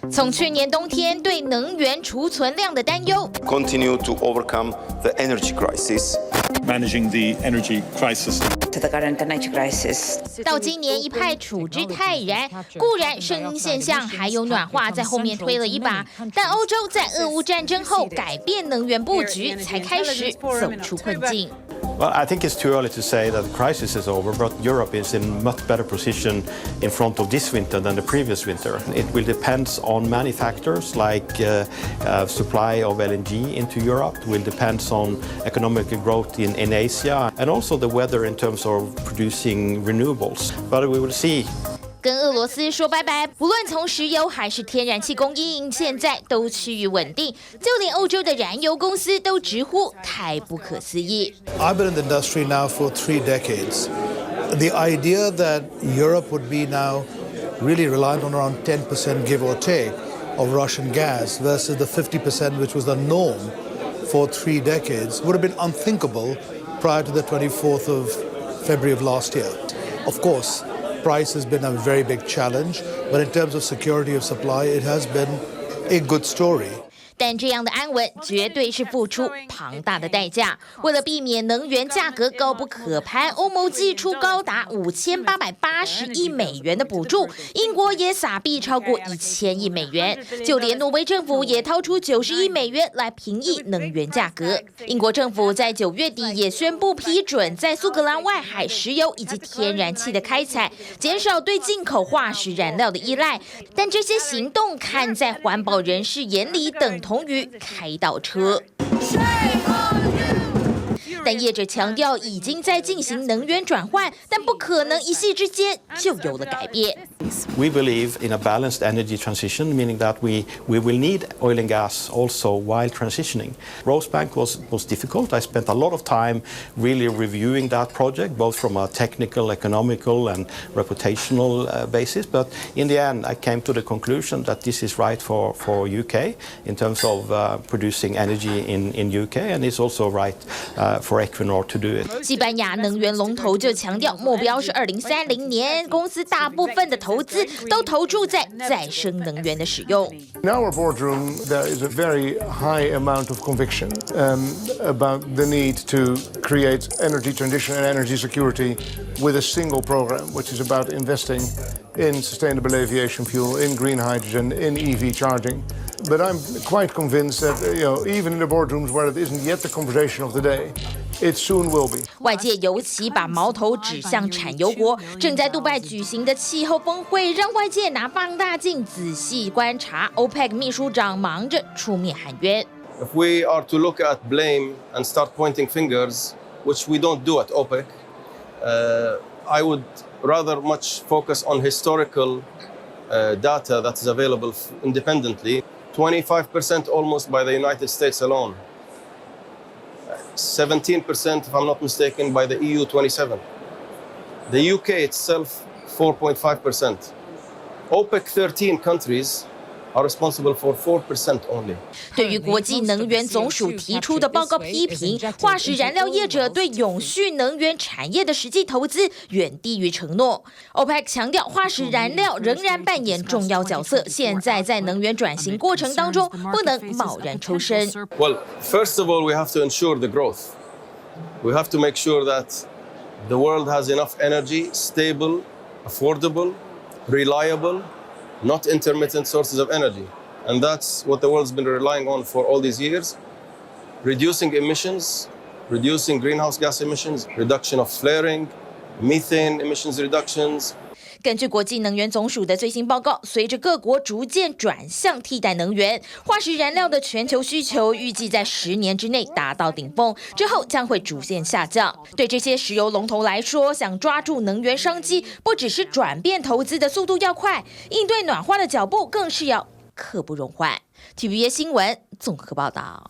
从去年冬天对能源储存量的担忧 continue to overcome the energy crisis. Managing the energy crisis. To the current energy crisis. 到今年一派处之泰然，固然声音现象还有暖化在后面推了一把，但欧洲在俄乌战争后改变能源布局，才开始走出困境。Well, I think it's too early to say that the crisis is over, but Europe is in much better position in front of this winter than the previous winter. It will depend on many factors like supply of LNG into Europe, will depend on economic growth in Asia, and also the weather in terms of producing renewables. But we will see. 跟俄罗斯说拜拜，无论从石油还是天然气供应，现在都趋于稳定，就连欧洲的燃油公司都直呼太不可思议。I've been in the industry now for 3 decades. The idea that Europe would be now really reliant on around 10% give or take of Russian gas versus the 50% which was the norm for 3 decades would have been unthinkable prior to the 24th of February of last year. Of course, price has been a very big challenge, but in terms of security of supply, it has been a good story. 但这样的安稳绝对是付出庞大的代价。为了避免能源价格高不可攀，欧盟祭出高达5880亿美元的补助，英国也撒币超过1000亿美元，就连挪威政府也掏出90亿美元来平抑能源价格。英国政府在9月底也宣布批准在苏格兰外海石油以及天然气的开采，减少对进口化石燃料的依赖。但这些行动看在环保人士眼里等同于开倒车。但业者强调，已经在进行能源转换，但不可能一夕之间就有了改变。We believe in a balanced energy transition, meaning that we will need oil and gas also while transitioning. Rosebank was difficult. I spent a lot of time really reviewing that project, both from a technical, economical, and reputational basis. But in the end, I came to the conclusion that this is right for UK in terms of producing energy in UK, and it's also right for Equinor to do it. 西班牙能源龙头就强调，目标是2030年，公司大部分的投资都投注在再生能源的使用。In our boardroom, there is a very high amount of conviction about the need to create energy transition and energy security with a single program, which is about investing in sustainable aviation fuel, in green hydrogen, in EV charging. But I'm quite convinced that even in the boardrooms where it isn't yet the conversation of the day, it soon will be. 外界尤其把矛头指向产油国，正在杜拜举行的气候峰会，让外界拿放大镜仔细观察。OPEC 秘书长忙着出面喊冤。If we are to look at blame and start pointing fingers, which we don't do at OPEC, I would rather much focus on historical data that is available independently. 25% almost by the United States alone. 17%, if I'm not mistaken, by the EU 27. The UK itself, 4.5%. OPEC 13 countries are responsible for 4% only. 对于国际能源总署提出的报告批评，化石燃料业者对永续能源产业的实际投资远低于承诺。OPEC 强调，化石燃料仍然扮演重要角色，现在在能源转型过程当中不能贸然抽身。Well, first of all, we have to ensure the growth. We have to make sure that the world has enough energy, stable, affordable, reliable, not intermittent sources of energy. And that's what the world's been relying on for all these years. Reducing emissions, reducing greenhouse gas emissions, reduction of flaring, methane emissions reductions. 根据国际能源总署的最新报告，随着各国逐渐转向替代能源，化石燃料的全球需求预计在10年之内达到顶峰，之后将会逐渐下降。对这些石油龙头来说，想抓住能源商机，不只是转变投资的速度要快，应对暖化的脚步更是要刻不容缓。TVBS 新闻综合报道。